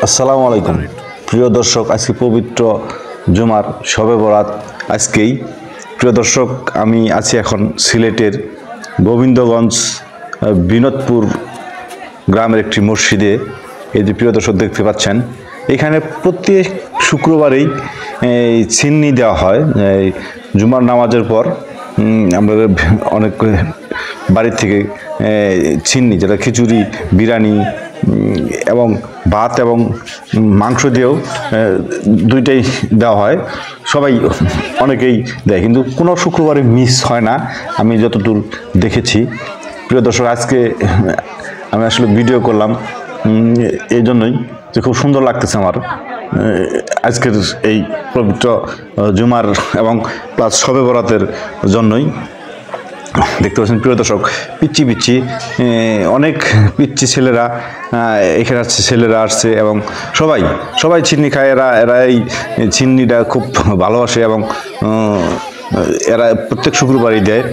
আসসালামু আলাইকুম প্রিয় দর্শক, আজকে পবিত্র জুমার শবে বরাত। আজকেই প্রিয় দর্শক, আমি আছি এখন সিলেটের গোবিন্দগঞ্জ বিনোদপুর গ্রামের একটি মসজিদে। এই যে প্রিয় দর্শক দেখতে পাচ্ছেন, এখানে প্রত্যেক শুক্রবারেই ছিন্নি দেওয়া হয়। জুমার নামাজের পর আমরা অনেক বাড়ির থেকে ছিন্নি, যেটা খিচুড়ি, বিরিয়ানি এবং ভাত এবং মাংস দিয়েও দুইটাই দেওয়া হয়। সবাই অনেকেই দেয়, কিন্তু কোনো শুক্রবারে মিস হয় না আমি যতদূর দেখেছি। প্রিয় দর্শক, আজকে আমি আসলে ভিডিও করলাম এই জন্যই যে খুব সুন্দর লাগতেছে আমার আজকের এই পবিত্র জুমার এবং প্লাস শবে বরাতের জন্যই। দেখতে পাচ্ছেন প্রিয় দর্শক, পিচ্ছি অনেক পিচ্ছি ছেলেরা এখানে আসছে, ছেলেরা আসছে এবং সবাই চিন্নি খায়। এরা এই চিন্নিটা খুব ভালোবাসে এবং এরা প্রত্যেক শুক্রবারই দেয়।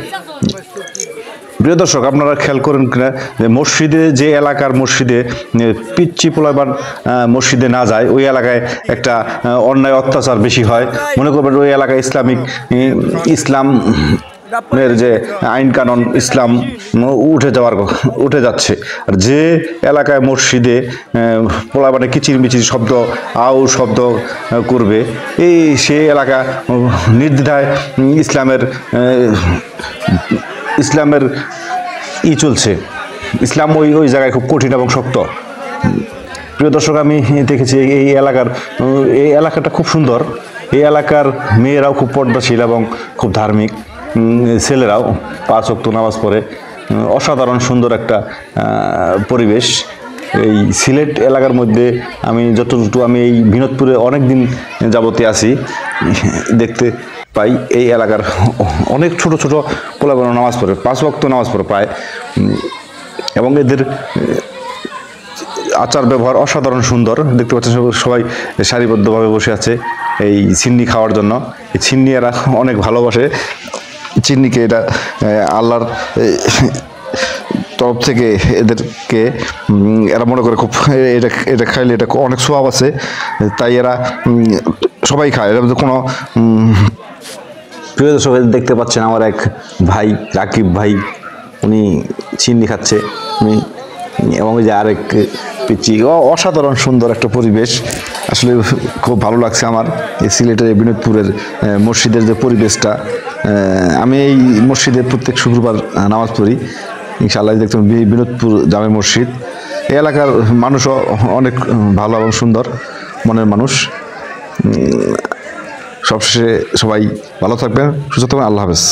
প্রিয় দর্শক, আপনারা খেয়াল করেন কিনা যে মসজিদে, যে এলাকার মসজিদে পিচ্ছি পোলাপান মসজিদে না যায়, ওই এলাকায় একটা অন্যায় অত্যাচার বেশি হয়। মনে করবেন ওই এলাকায় ইসলামের যে আইন কানুন, ইসলাম উঠে যাচ্ছে। আর যে এলাকায় মসজিদে পোলাপানে কিচিরমিচির শব্দ, শব্দ করবে, সে এলাকা নির্দ্বিধায় ইসলামের চলছে। ইসলাম ওই জায়গায় খুব কঠিন এবং শক্ত। প্রিয় দর্শক, আমি দেখেছি এই এলাকাটা খুব সুন্দর। এই এলাকার মেয়েরাও খুব পর্দাশীল এবং খুব ধার্মিক, ছেলেরাও 5 ওয়াক্ত নামাজ পড়ে। অসাধারণ সুন্দর একটা পরিবেশ এই সিলেট এলাকার মধ্যে। আমি এই বিনোদপুরে অনেক দিন যাবতে আছি, দেখতে পাই এই এলাকার অনেক ছোট ছোট পোলাপান নামাজ পড়ে, 5 ওয়াক্ত নামাজ পড়ে প্রায়। এবং এদের আচার ব্যবহার অসাধারণ সুন্দর। দেখতে পাচ্ছেন সবাই সারিবদ্ধভাবে বসে আছে এই চিন্নি খাওয়ার জন্য। এই চিন্নি এরা অনেক ভালোবাসে। চিন্নিকে এটা আল্লাহর তরফ থেকে এদেরকে, এরা মনে করে খুব এটা খাইলে এটা অনেক সোয়াব আছে, তাই এরা সবাই খায়। এর মধ্যে কোনো প্রিয় দর্শক, দেখতে পাচ্ছেন আমার এক ভাই রাকিব ভাই, উনি চিন্নি খাচ্ছে। এবং ওই যে আরেক পিচ্ছি। অসাধারণ সুন্দর একটা পরিবেশ, আসলে খুব ভালো লাগছে আমার এই সিলেটের এই বিনোদপুরের মসজিদের যে পরিবেশটা। আমি এই মসজিদে প্রত্যেক শুক্রবার নামাজ পড়ি ইনশাআল্লাহ। দেখতে বিনোদপুর জামে মসজিদ। এই এলাকার মানুষও অনেক ভালো এবং সুন্দর মনের মানুষ। সবশেষে সবাই ভালো থাকবেন, সুস্থ থাকবেন। আল্লাহ হাফেজ।